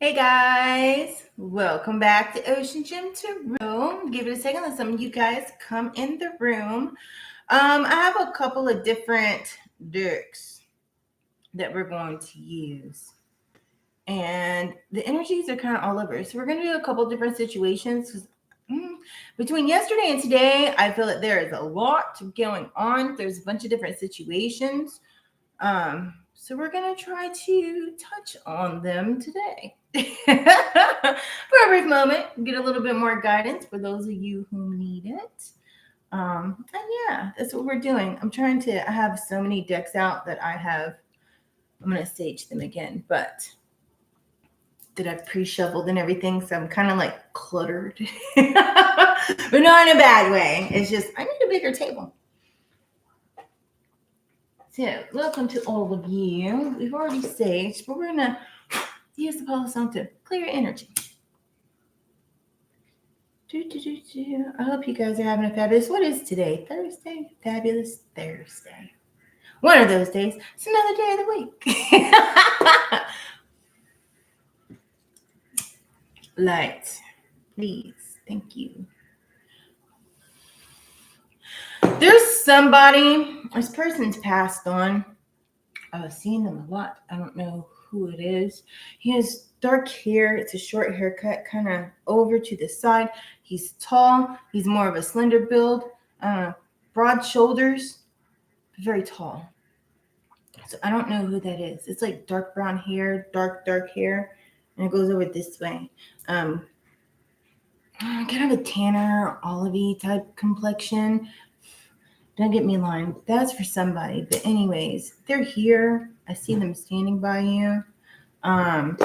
Hey guys, welcome back to Ocean Gym Tarot. Give it a second, let some of you guys come in the room. I have a couple of different decks that we're going to use, and the energies are kind of all over. So we're going to do a couple different situations. Between yesterday and today, I feel that there is a lot going on. There's a bunch of different situations. So we're going to try to touch on them today. For a brief moment, get a little bit more guidance for those of you who need it. And yeah, that's what we're doing. I have so many decks out that I'm going to stage them again, but that I've pre-shuffled and everything. So I'm kind of like cluttered, but not in a bad way. It's just, I need a bigger table. So, welcome to all of you. We've already staged, but we're going to use the pulse on to clear energy. I hope you guys are having a fabulous, what is today? Thursday? Fabulous Thursday. One of those days. It's another day of the week. Light, please. Thank you. There's somebody, this person's passed on. I've seen them a lot. I don't know who it is. He has dark hair. It's a short haircut, kind of over to the side. He's tall. He's more of a slender build, broad shoulders, very tall. So I don't know who that is. It's like dark brown hair, dark hair, and it goes over this way. Kind of a tanner, olivey type complexion. Don't get me lying. That's for somebody. But anyways, they're here. I see them standing by you. I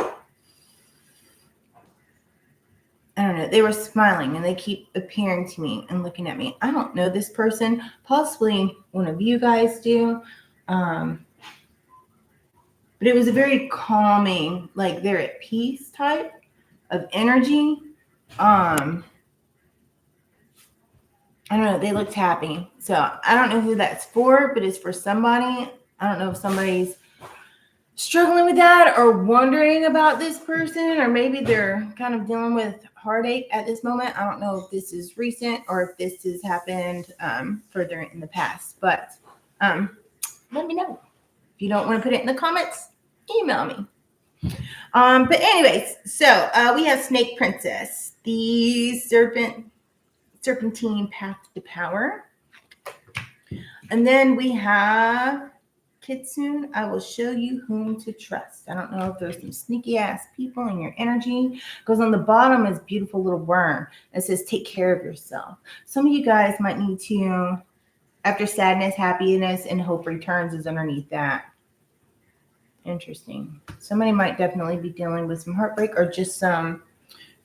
don't know. They were smiling and they keep appearing to me and looking at me. I don't know this person. Possibly one of you guys do. But it was a very calming, like they're at peace type of energy. I don't know. They looked happy. So I don't know who that's for, but it's for somebody. I don't know if somebody's struggling with that or wondering about this person, or maybe they're kind of dealing with heartache at this moment. I don't know if this is recent or if this has happened further in the past, but let me know. If you don't want to put it in the comments, email me. But anyways, so we have Snake Princess, the serpentine path to power. And then we have Kitsune, I will show you whom to trust. I don't know if there's some sneaky ass people in your energy. Goes on the bottom is beautiful little worm. It says take care of yourself. Some of you guys might need to, after sadness, happiness, and hope returns is underneath that. Interesting. Somebody might definitely be dealing with some heartbreak or just some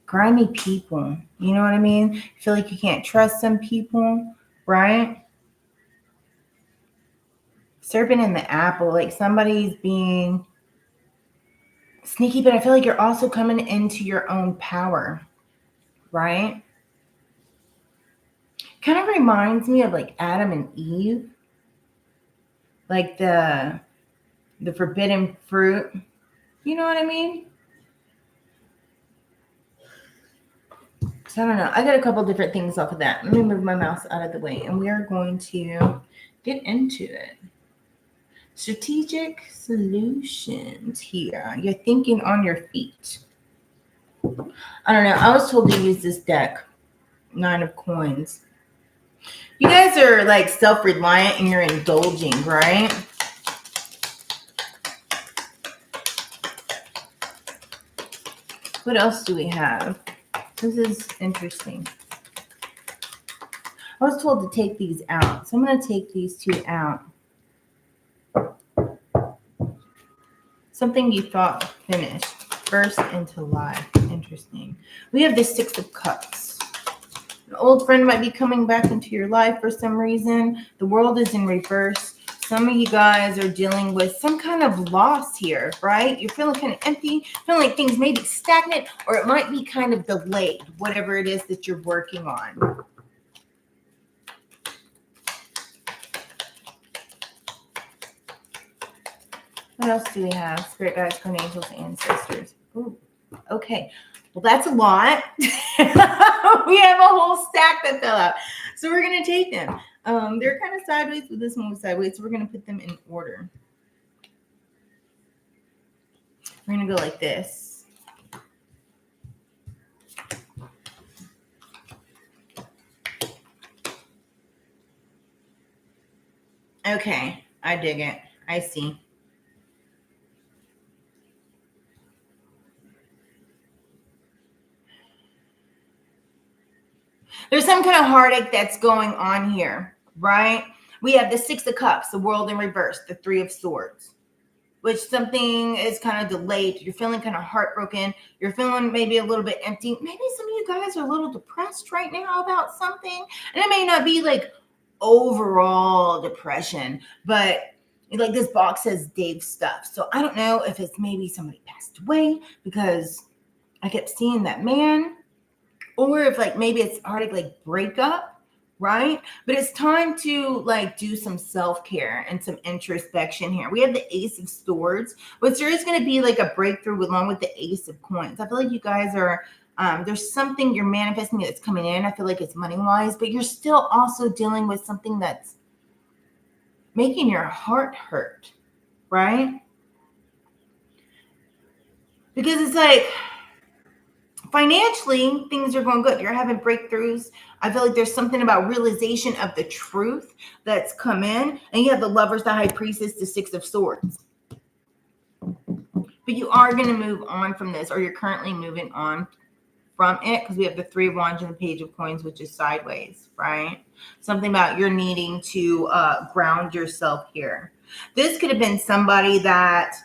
grimy people. You know what I mean? I feel like you can't trust some people, right? Serpent in the apple, like somebody's being sneaky, but I feel like you're also coming into your own power, right? Kind of reminds me of like Adam and Eve, like the forbidden fruit. You know what I mean? So I don't know. I got a couple different things off of that. Let me move my mouse out of the way, and we are going to get into it. Strategic solutions here. You're thinking on your feet. I don't know. I was told to use this deck, 9 of Coins. You guys are like self-reliant and you're indulging, right? What else do we have? This is interesting. I was told to take these out. So I'm going to take these 2 out. Something you thought finished. Burst into life. Interesting. We have the 6 of Cups. An old friend might be coming back into your life for some reason. The world is in reverse. Some of you guys are dealing with some kind of loss here, right? You're feeling kind of empty, feeling like things may be stagnant, or it might be kind of delayed, whatever it is that you're working on. What else do we have? Spirit guides, angels, ancestors. Ooh, Okay. Well, that's a lot. We have a whole stack that fell out. So we're going to take them. They're kind of sideways, but this one was sideways. So we're going to put them in order. We're going to go like this. Okay. I dig it. I see. There's some kind of heartache that's going on here, right? We have the Six of Cups, the World in reverse, the Three of Swords, which something is kind of delayed. You're feeling kind of heartbroken. You're feeling maybe a little bit empty. Maybe some of you guys are a little depressed right now about something. And it may not be like overall depression, but like this box says Dave stuff. So I don't know if it's maybe somebody passed away, because I kept seeing that man. Or if like maybe it's heartache, like breakup, right? But it's time to like do some self-care and some introspection here. We have the Ace of Swords, which there is going to be like a breakthrough along with the Ace of Coins. I feel like you guys are, there's something you're manifesting that's coming in. I feel like it's money-wise, but you're still also dealing with something that's making your heart hurt, right? Because it's like, financially, things are going good. You're having breakthroughs. I feel like there's something about realization of the truth that's come in. And you have the Lovers, the High Priestess, the Six of Swords. But you are going to move on from this, or you're currently moving on from it, because we have the Three of Wands and the Page of Coins, which is sideways, right? Something about you're needing to ground yourself here. This could have been somebody that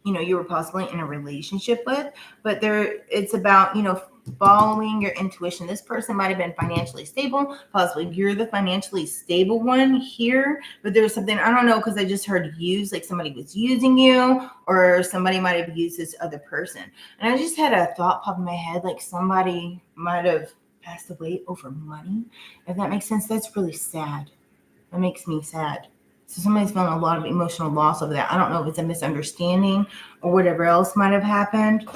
you were possibly in a relationship with, but it's about, following your intuition. This person might have been financially stable. Possibly you're the financially stable one here, but there's something, I don't know, because I just heard use, like somebody was using you, or somebody might have used this other person. And I just had a thought pop in my head, like somebody might have passed away over money. If that makes sense, that's really sad. That makes me sad. So somebody's feeling a lot of emotional loss over that. I don't know if it's a misunderstanding or whatever else might have happened.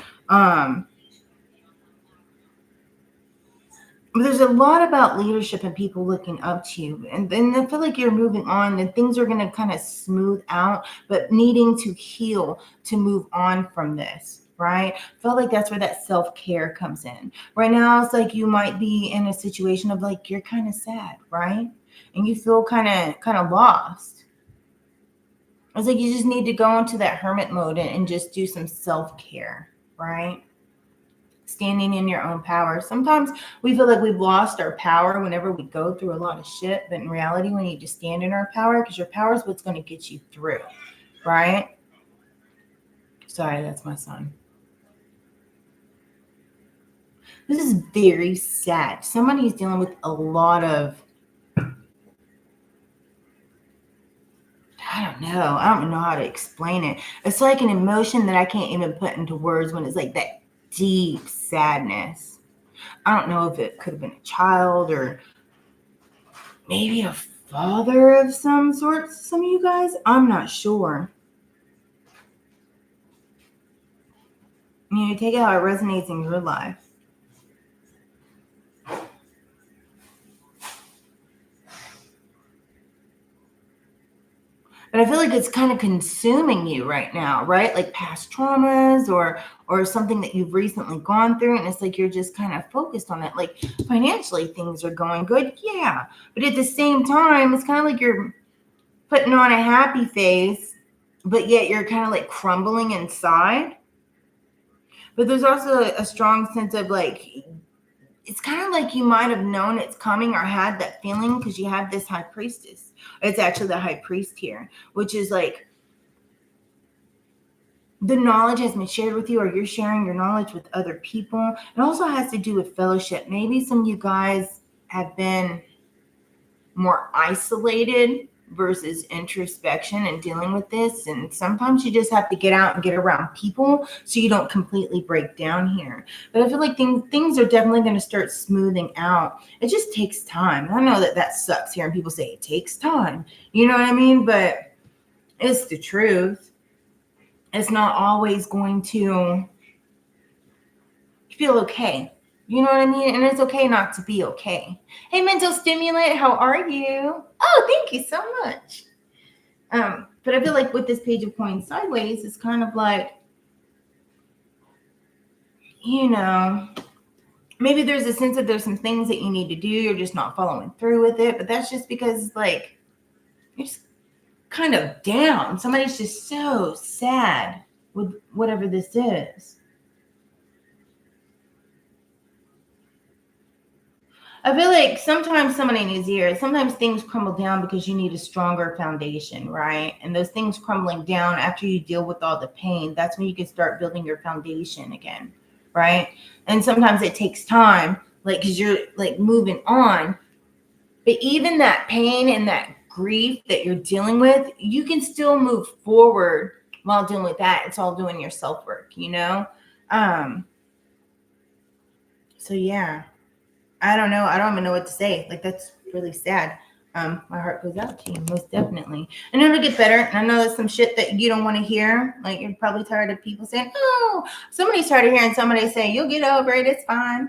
But there's a lot about leadership and people looking up to you. And then I feel like you're moving on and things are going to kind of smooth out, but needing to heal to move on from this, right? I feel like that's where that self-care comes in. Right now, it's like you might be in a situation of like, you're kind of sad, right? And you feel kind of lost. It's like you just need to go into that hermit mode and just do some self-care, right? Standing in your own power. Sometimes we feel like we've lost our power whenever we go through a lot of shit, but in reality, we need to stand in our power, because your power is what's going to get you through, right? Sorry, that's my son. This is very sad. Somebody's dealing with a lot of, I don't know how to explain it. It's like an emotion that I can't even put into words when it's like that deep sadness. I don't know if it could have been a child or maybe a father of some sort. Some of you guys, I'm not sure. Take it how it resonates in your life. But I feel like it's kind of consuming you right now, right? Like past traumas or something that you've recently gone through. And it's like you're just kind of focused on it. Like financially, things are going good. Yeah. But at the same time, it's kind of like you're putting on a happy face, but yet you're kind of like crumbling inside. But there's also a strong sense of like, it's kind of like you might have known it's coming or had that feeling, because you have this High Priestess. It's actually the High Priest here, which is like the knowledge has been shared with you, or you're sharing your knowledge with other people. It also has to do with fellowship. Maybe some of you guys have been more isolated versus introspection and dealing with this. And sometimes you just have to get out and get around people so you don't completely break down here. But I feel like things are definitely going to start smoothing out. It just takes time. I know that sucks hearing people say it takes time. You know what I mean? But it's the truth. it's not always going to feel okay. You know what I mean? And it's okay not to be okay. Hey, mental stimulant, how are you? Oh, thank you so much. But I feel like with this Page of Coins sideways, it's kind of like, you know, maybe there's a sense that there's some things that you need to do. You're just not following through with it. But that's just because, like, you're just kind of down. Somebody's just so sad with whatever this is. I feel like sometimes somebody needs to hear it. Sometimes things crumble down because you need a stronger foundation, right? And those things crumbling down after you deal with all the pain, that's when you can start building your foundation again, right? And sometimes it takes time, like, because you're like moving on. But even that pain and that grief that you're dealing with, you can still move forward while dealing with that. It's all doing your self-work, you know? So yeah. I don't know. I don't even know what to say. Like, that's really sad. My heart goes out to you, most definitely. And it'll get better. And I know there's some shit that you don't want to hear. Like, you're probably tired of people saying, oh, somebody's tired of hearing somebody say, you'll get over it. It's fine.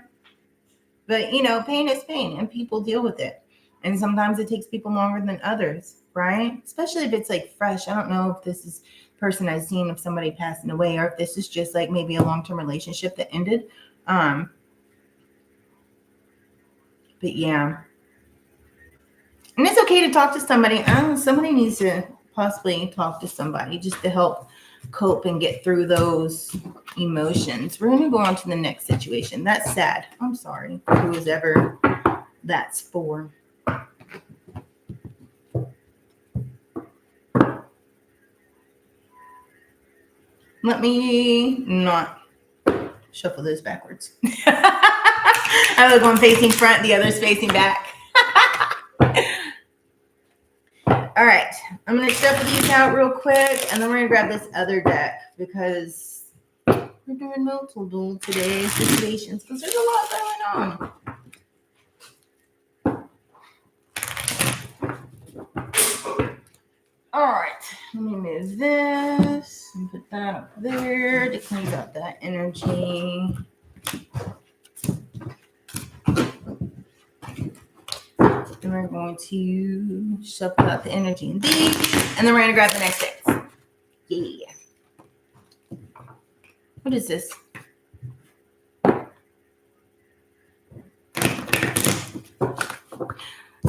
But, you know, pain is pain and people deal with it. And sometimes it takes people longer than others, right? Especially if it's like fresh. I don't know if this is person I've seen of somebody passing away or if this is just like maybe a long-term relationship that ended. But yeah. And it's okay to talk to somebody. Somebody needs to possibly talk to somebody just to help cope and get through those emotions. We're going to go on to the next situation. That's sad. I'm sorry for whoever that's for. Let me not shuffle those backwards. I was one facing front, the other's facing back. All right, I'm going to shuffle these out real quick, and then we're going to grab this other deck because we're doing multiple today situations because there's a lot going on. All right, let me move this and put that up there to cleanse out that energy. And we're going to shuffle out the energy in these, and then we're going to grab the next decks. Yeah. What is this?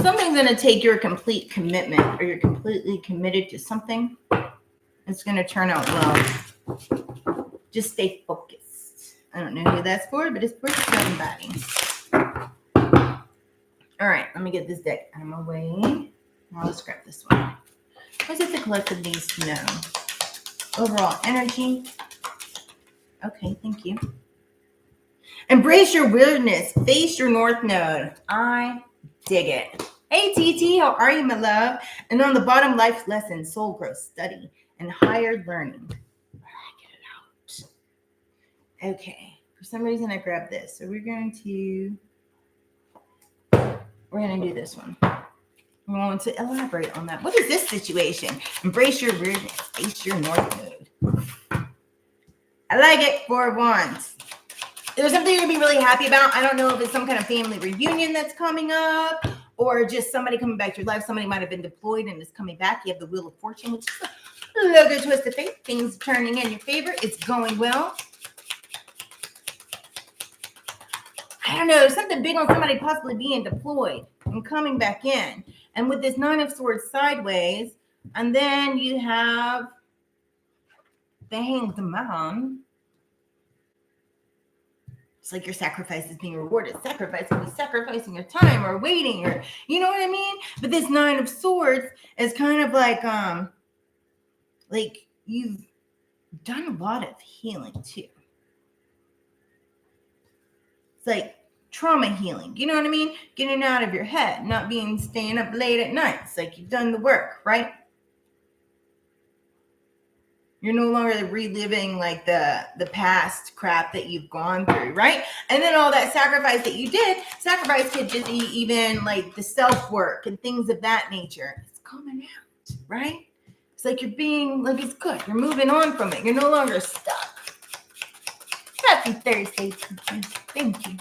Something's going to take your complete commitment, or you're completely committed to something. It's going to turn out well. Just stay focused. I don't know who that's for, but it's for somebody. All right, let me get this deck out of my way. Now let's grab this one. What does the collective needs to know? Overall energy. Okay, thank you. Embrace your weirdness. Face your north node. I dig it. Hey, TT, how are you, my love? And on the bottom, life lesson, soul growth, study, and higher learning. Get it out. Okay. For some reason, I grabbed this. So we're going to do this one. We're going to elaborate on that. What is this situation? Embrace your weirdness. Face your north node. I like it. 4 of Wands. There's something you're going to be really happy about. I don't know if it's some kind of family reunion that's coming up or just somebody coming back to your life. Somebody might have been deployed and is coming back. You have the Wheel of Fortune, which is a little good twist of fate. Things turning in your favor. It's going well. I don't know. There's something big on somebody possibly being deployed and coming back in. And with this 9 of Swords sideways, and then you have the Hanged Man. It's like your sacrifice is being rewarded. Sacrifice can be sacrificing your time or waiting, or you know what I mean? But this 9 of Swords is kind of like you've done a lot of healing too. It's like trauma healing. You know what I mean? Getting out of your head, not staying up late at night. It's like you've done the work, right? You're no longer reliving like the past crap that you've gone through, right? And then all that sacrifice that you did, sacrifice could just be even like the self-work and things of that nature. It's coming out, right? It's like you're being, like it's good. You're moving on from it. You're no longer stuck. Happy Thursday, teachers. Thank you.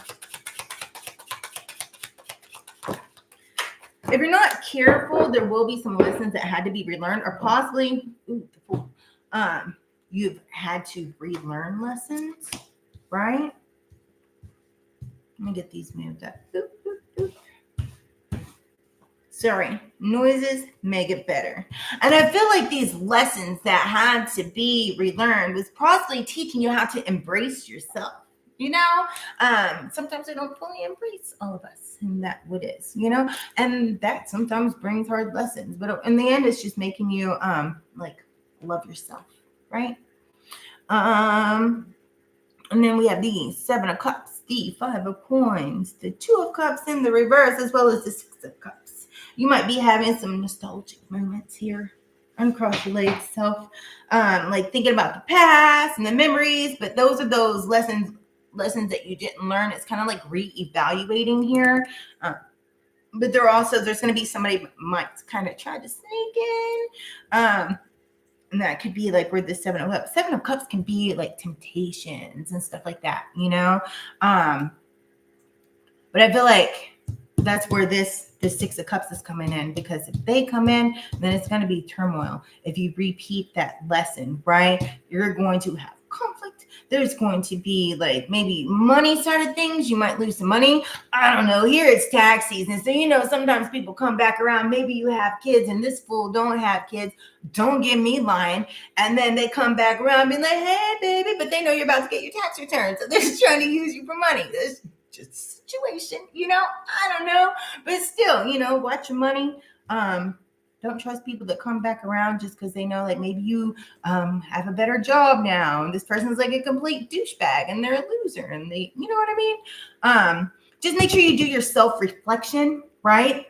If you're not careful, there will be some lessons that had to be relearned, or possibly you've had to relearn lessons, right? Let me get these moved up. Boop, boop, boop. Sorry, noises make it better. And I feel like these lessons that had to be relearned was possibly teaching you how to embrace yourself. You know, sometimes we don't fully embrace all of us and that what is, you know, and that sometimes brings hard lessons. But in the end, it's just making you like love yourself, right? And then we have the 7 of Cups, the 5 of Coins, the 2 of Cups in the reverse, as well as the 6 of Cups. You might be having some nostalgic moments here. Uncross your legs, self, like thinking about the past and the memories. But those are those lessons that you didn't learn. It's kind of like re-evaluating here. But there's going to be somebody who might kind of try to sneak in. And that could be like where the 7 of Cups. 7 of Cups can be like temptations and stuff like that, you know? But I feel like that's where the 6 of Cups is coming in, because if they come in, then it's going to be turmoil. If you repeat that lesson, right, you're going to have conflict. There's going to be like maybe money side of things. You might lose some money. I don't know. Here it's tax season. So, you know, sometimes people come back around. Maybe you have kids and this fool don't have kids. Don't get me lying. And then they come back around being like, hey, baby, but they know you're about to get your tax return. So they're just trying to use you for money. It's just a situation, you know, I don't know. But still, you know, watch your money. Don't trust people that come back around just because they know, like, maybe you have a better job now, and this person's like a complete douchebag and they're a loser, and they, you know what I mean? Just make sure you do your self-reflection, right?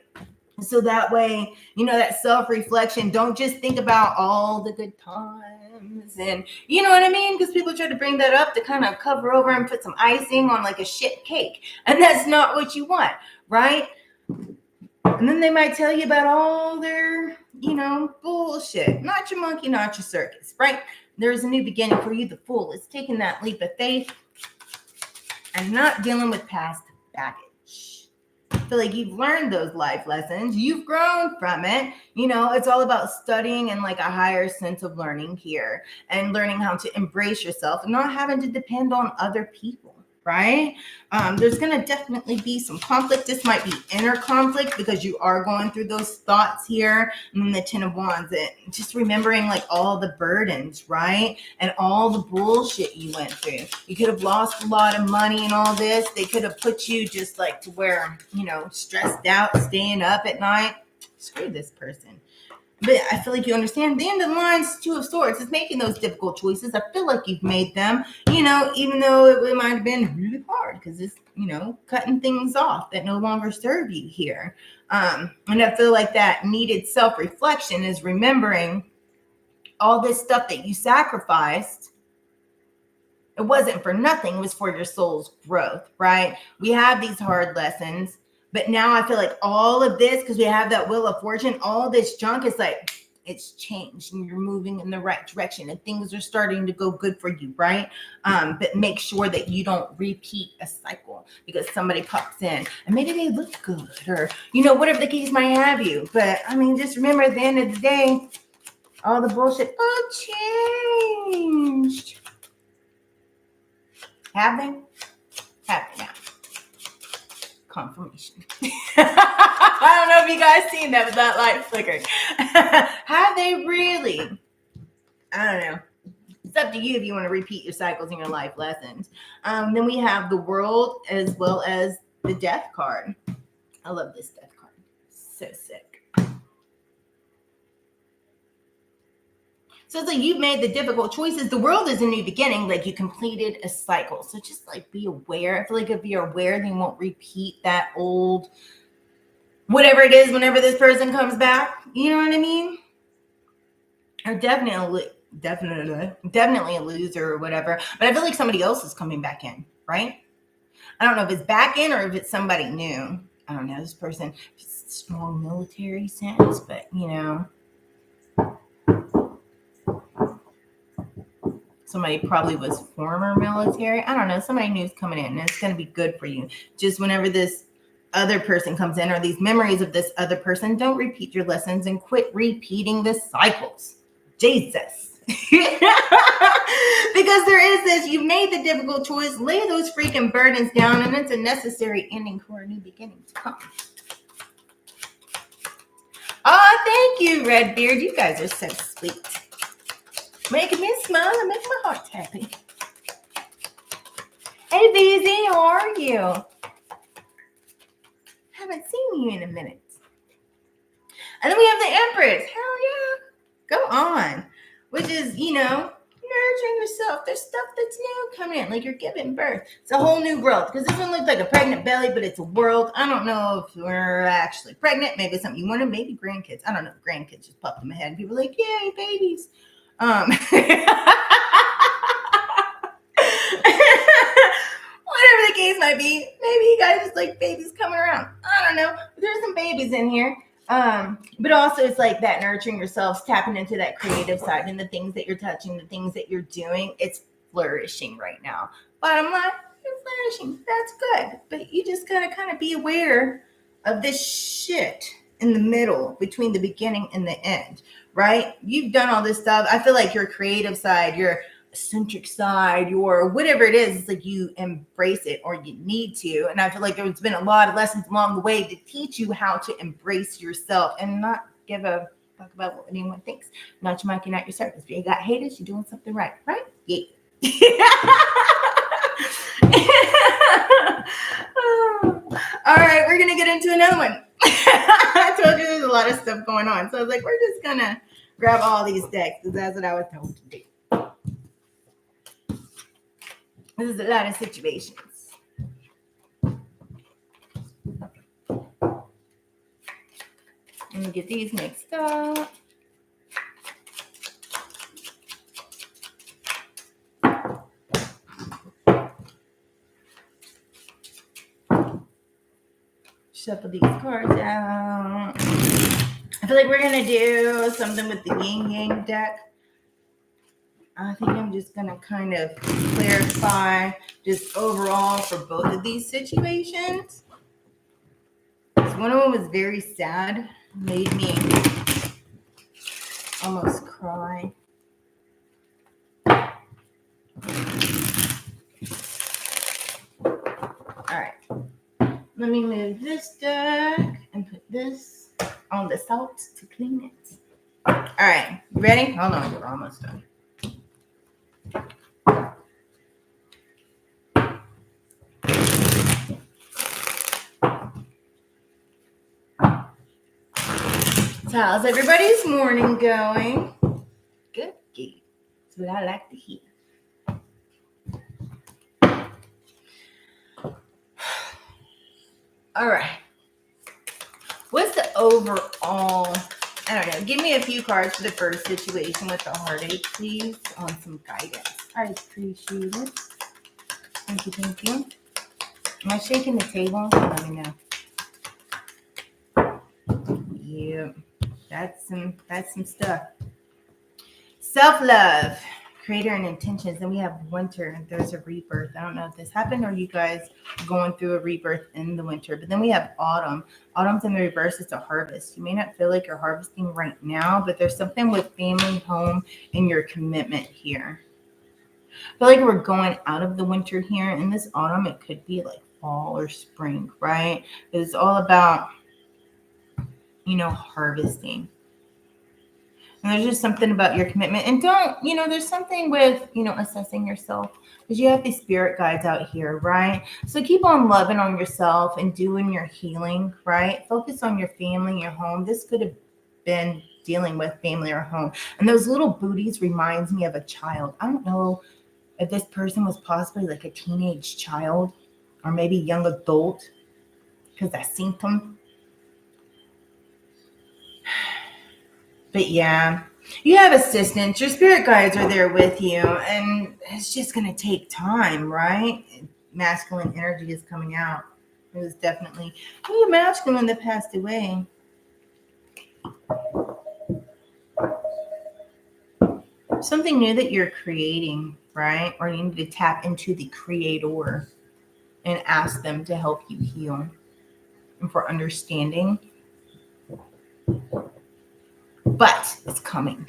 So that way, you know, that self-reflection, don't just think about all the good times and, you know what I mean? Because people try to bring that up to kind of cover over and put some icing on like a shit cake. And that's not what you want, right? And then they might tell you about all their, you know, bullshit. Not your monkey, not your circus, right? There's a new beginning for you. The fool is taking that leap of faith and not dealing with past baggage. I feel like you've learned those life lessons. You've grown from it. You know, it's all about studying and like a higher sense of learning here and learning how to embrace yourself and not having to depend on other people, right? There's going to definitely be some conflict. This might be inner conflict because you are going through those thoughts here. And then the 10 of Wands, and just remembering like all the burdens, right? And all the bullshit you went through. You could have lost a lot of money and all this. They could have put you just like to where, you know, stressed out, staying up at night. Screw this person. But I feel like you understand the end of the line, 2 of Swords is making those difficult choices. I feel like you've made them, you know, even though it might have been really hard because it's, you know, cutting things off that no longer serve you here. And I feel like that needed self-reflection is remembering all this stuff that you sacrificed. It wasn't for nothing. It was for your soul's growth, right? We have these hard lessons. But now I feel like all of this, because we have that Wheel of Fortune, all this junk is like, it's changed and you're moving in the right direction and things are starting to go good for you, right? But make sure that you don't repeat a cycle because somebody pops in and maybe they look good or, you know, whatever the case might have you. But I mean, just remember at the end of the day, all the bullshit all changed. Have they? Have they now? Confirmation. I don't know if you guys seen that, but that light flickered. Have they really? I don't know. It's up to you if you want to repeat your cycles and your life lessons. Then we have the World as well as the Death card. I love this Death card. So sick. So it's like you've made the difficult choices. The World is a new beginning. Like you completed a cycle. So just like be aware. I feel like if you're aware, then you won't repeat that old whatever it is whenever this person comes back. You know what I mean? Or definitely a loser or whatever. But I feel like somebody else is coming back in, right? I don't know if it's back in or if it's somebody new. I don't know. This person, strong military sense, but you know. Somebody probably was former military. I don't know. Somebody new's coming in, and it's going to be good for you. Just whenever this other person comes in, or these memories of this other person, don't repeat your lessons and quit repeating the cycles. Jesus. Because there is this, you've made the difficult choice, lay those freaking burdens down, and it's a necessary ending for a new beginning to come. Oh, thank you, Redbeard. You guys are so sweet. Making me smile and making my heart happy. Hey, BZ, how are you? Haven't seen you in a minute. And then we have the Empress. Hell yeah. Go on. Which is, you know, nurturing yourself. There's stuff that's new coming in, like you're giving birth. It's a whole new growth. Because this one looks like a pregnant belly, but it's a world. I don't know if we're actually pregnant. Maybe it's something you wanted. Maybe grandkids. I don't know. Grandkids just popped in my head. And people are like, yay, babies. Whatever the case might be, maybe you guys just like babies coming around. I don't know. There's some babies in here. But also it's like that nurturing yourselves, tapping into that creative side and the things that you're touching, the things that you're doing. It's flourishing right now. Bottom line, you're flourishing. That's good. But you just gotta kind of be aware of this shit in the middle between the beginning and the end, right? You've done all this stuff. I feel like your creative side, your eccentric side, your whatever it is, it's like you embrace it or you need to. And I feel like there's been a lot of lessons along the way to teach you how to embrace yourself and not give a fuck about what anyone thinks. Not your monkey, not your circus. If you got haters, you're doing something right, right? Yeah. All right, we're gonna get into another one. I told you there's a lot of stuff going on, so I was like, we're just gonna grab all these decks because that's what I was told to do. This is a lot of situations. Let me get these mixed up. Shuffle these cards out. I feel like we're going to do something with the yin yang deck. I think I'm just going to kind of clarify just overall for both of these situations. One of them was very sad, made me almost cry. All right. Let me move this deck and put this on the salt to clean it. All right. You ready? Hold on. We're almost done. So how's everybody's morning going? Good. That's what I like to hear. All right. What's the overall? I don't know. Give me a few cards for the first situation with the heartache, please, on some guidance. I appreciate it. Thank you, thank you. Am I shaking the table? Let me know. Yeah, that's some stuff. Self-love, creator and intentions. Then we have winter, and there's a rebirth. I don't know if this happened or you guys going through a rebirth in the winter. But then we have autumn. Autumn's in the reverse. It's a harvest. You may not feel like you're harvesting right now, but there's something with family, home, and your commitment here. I feel like we're going out of the winter here. In this autumn, it could be like fall or spring, right? It's all about, harvesting. And there's just something about your commitment. And there's something with, assessing yourself. Because you have these spirit guides out here, right? So keep on loving on yourself and doing your healing, right? Focus on your family, your home. This could have been dealing with family or home. And those little booties reminds me of a child. I don't know if this person was possibly like a teenage child or maybe young adult, because I seen them. But yeah, you have assistants. Your spirit guides are there with you, and it's just going to take time, right? Masculine energy is coming out. It was definitely masculine that passed away. Something new that you're creating. right? Or you need to tap into the creator and ask them to help you heal and for understanding. But it's coming.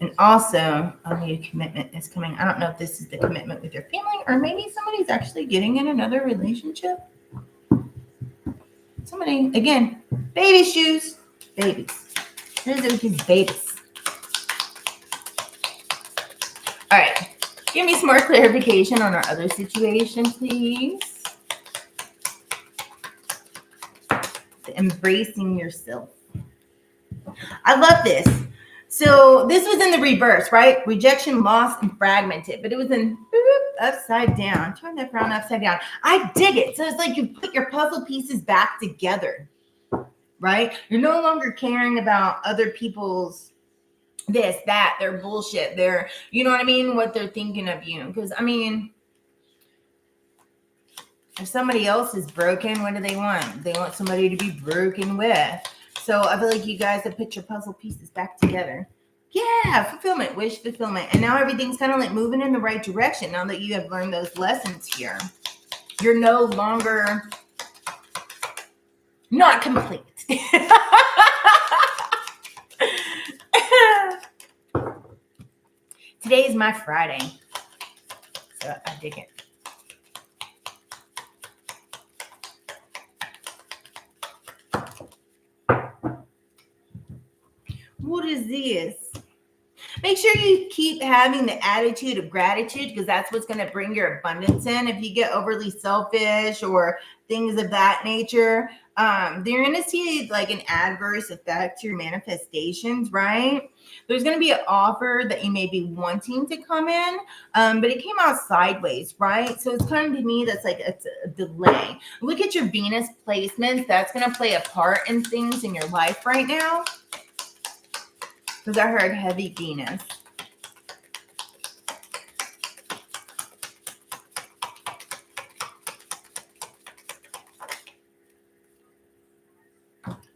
And also, a new commitment is coming. I don't know if this is the commitment with your family, or maybe somebody's actually getting in another relationship. Somebody, again, baby shoes, babies. What is it with these babies? All right. Give me some more clarification on our other situation, please. Embracing yourself. I love this. So this was in the reverse, right? Rejection, loss, and fragmented. But it was in upside down. Turn that frown upside down. I dig it. So it's like you put your puzzle pieces back together, right? You're no longer caring about other people's this, that, their bullshit, their, you know what I mean? What they're thinking of you. Because, I mean, if somebody else is broken, what do they want? They want somebody to be broken with. So I feel like you guys have put your puzzle pieces back together. Yeah, fulfillment, wish fulfillment. And now everything's kind of like moving in the right direction now that you have learned those lessons here. You're no longer not complete. Today is my Friday. So I dig it. What is this? Make sure you keep having the attitude of gratitude, because that's what's going to bring your abundance in. If you get overly selfish or things of that nature, they're going to see like an adverse effect to your manifestations, right? There's going to be an offer that you may be wanting to come in, but it came out sideways, right? So it's kind of, to me, that's like it's a delay. Look at your Venus placements. That's going to play a part in things in your life right now. Because I heard heavy Venus.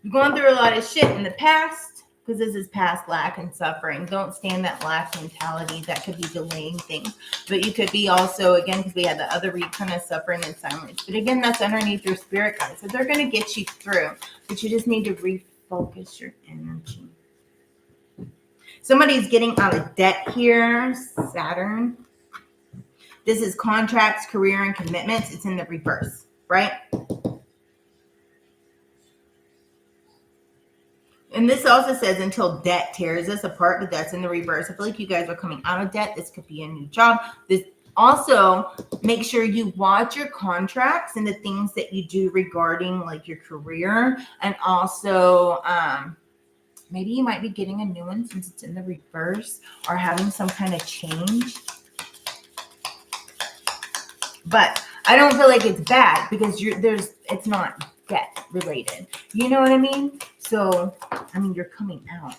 You're going through a lot of shit in the past, because this is past lack and suffering. Don't stand that lack mentality. That could be delaying things. But you could be also, again, because we had the other week, kind of suffering in silence. But again, that's underneath your spirit guides. So they're going to get you through. But you just need to refocus your energy. Somebody's getting out of debt here, Saturn. This is contracts, career, and commitments. It's in the reverse, right? And this also says until debt tears us apart, but that's in the reverse. I feel like you guys are coming out of debt. This could be a new job. This also, make sure you watch your contracts and the things that you do regarding like your career, and also maybe you might be getting a new one since it's in the reverse, or having some kind of change. But I don't feel like it's bad, because it's not debt related. You know what I mean? So, I mean, you're coming out.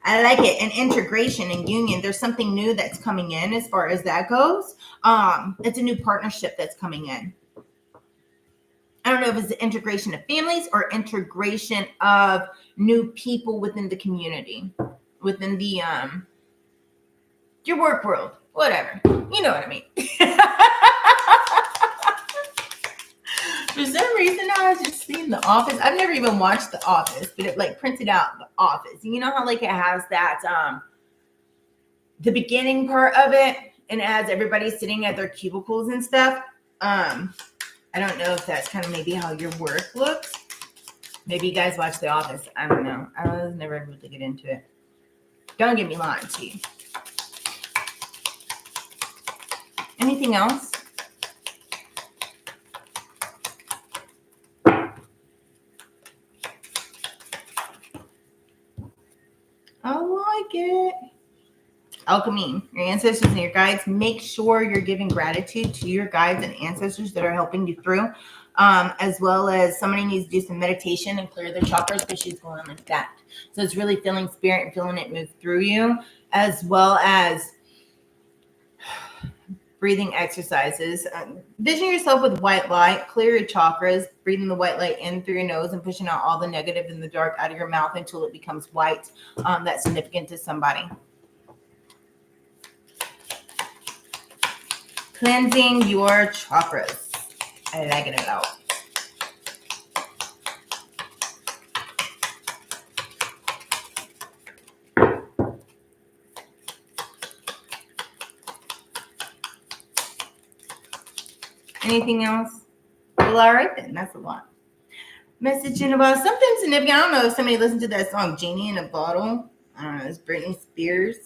I like it. And integration and union. There's something new that's coming in as far as that goes. It's a new partnership that's coming in. I don't know if it's the integration of families or integration of new people within the community, within the your work world, whatever. You know what I mean. For some reason, I was just seeing The Office. I've never even watched The Office, but it like printed out The Office. And you know how like it has that the beginning part of it, and it has everybody sitting at their cubicles and stuff. I don't know if that's kind of maybe how your work looks. Maybe you guys watch The Office. I don't know. I was never able to get into it. Don't get me lying to you. Anything else? I like it. Alchemy, your ancestors and your guides. Make sure you're giving gratitude to your guides and ancestors that are helping you through, as well as somebody needs to do some meditation and clear their chakras, because she's going on like that. So it's really feeling spirit and feeling it move through you, as well as breathing exercises. Vision yourself with white light. Clear your chakras. Breathing the white light in through your nose and pushing out all the negative in the dark out of your mouth until it becomes white. That's significant to somebody. Cleansing your chakras. I like it a lot. Anything else? Well, all right then. That's a lot. Messaging about something significant. I don't know if somebody listened to that song Genie in a Bottle. I don't know. It's Britney Spears.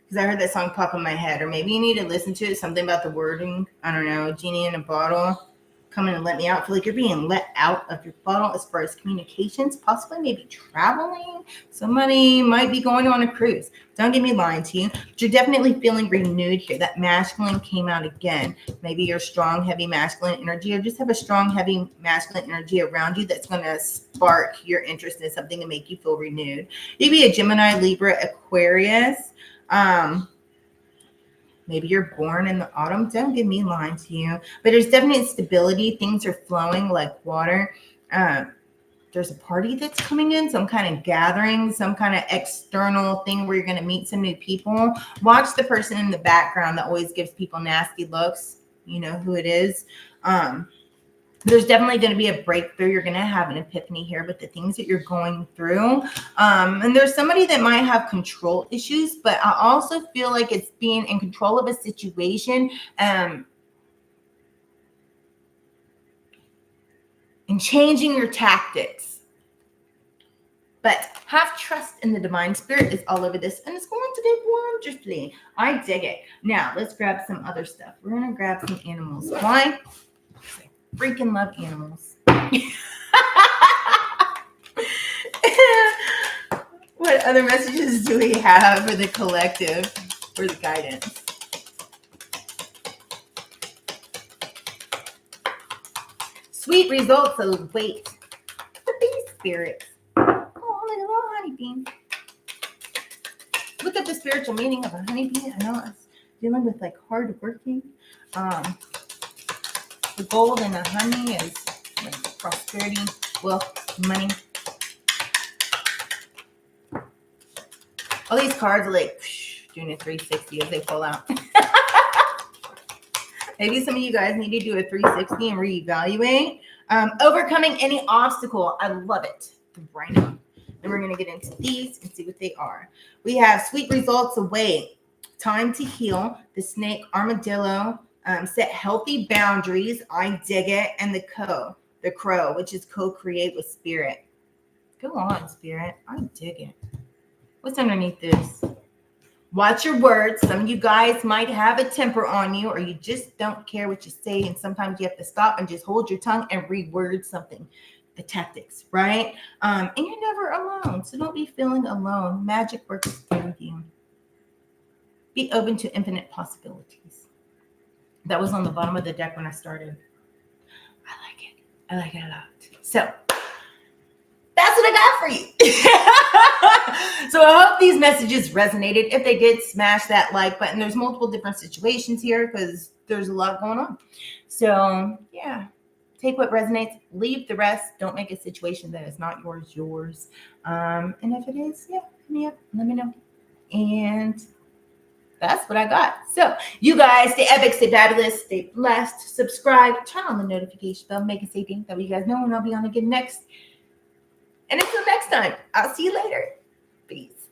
Because I heard that song pop in my head. Or maybe you need to listen to it. Something about the wording. I don't know. Genie in a Bottle. Come in and let me out. I feel like you're being let out of your bottle as far as communications, possibly maybe traveling. Somebody might be going on a cruise. Don't get me lying to you, but you're definitely feeling renewed here. That masculine came out again. Maybe your strong, heavy masculine energy, or just have a strong, heavy masculine energy around you that's going to spark your interest in something and make you feel renewed. Maybe a Gemini, Libra, Aquarius. Maybe you're born in the autumn. Don't get me lying to you. But there's definitely stability. Things are flowing like water. There's a party that's coming in, some kind of gathering, some kind of external thing where you're going to meet some new people. Watch the person in the background that always gives people nasty looks. You know who it is. There's definitely going to be a breakthrough. You're going to have an epiphany here with the things that you're going through. And there's somebody that might have control issues, but I also feel like it's being in control of a situation and changing your tactics. But have trust in the divine spirit is all over this, and it's going to get wonderfully. I dig it. Now, let's grab some other stuff. We're going to grab some animals. Why? I freaking love animals. What other messages do we have for the collective, for the guidance? Sweet results await the bee spirits. Oh, look at little honeybee. Look at the spiritual meaning of a honeybee. I know it's dealing with like hard working. The gold in the honey is like prosperity, wealth, money. All these cards are like doing a 360 as they fall out. Maybe some of you guys need to do a 360 and reevaluate. Overcoming any obstacle. I love it. Right now. And we're going to get into these and see what they are. We have sweet results await. Time to heal. The snake, armadillo. Set healthy boundaries. I dig it. And the crow, which is co-create with spirit. Go on, spirit. I dig it. What's underneath this? Watch your words. Some of you guys might have a temper on you, or you just don't care what you say. And sometimes you have to stop and just hold your tongue and reword something. The tactics, right? And you're never alone. So don't be feeling alone. Magic works through you. Be open to infinite possibilities. That was on the bottom of the deck when I started. I like it. I like it a lot. So that's what I got for you. So I hope these messages resonated. If they did, smash that like button. There's multiple different situations here because there's a lot going on. So yeah, take what resonates, leave the rest. Don't make a situation that is not yours. And if it is, yeah, hit me up. Let me know. And that's what I got. So you guys stay epic, stay fabulous, stay blessed, subscribe, turn on the notification bell, make it say ding. That way you guys know when I'll be on again next. And until next time, I'll see you later. Peace.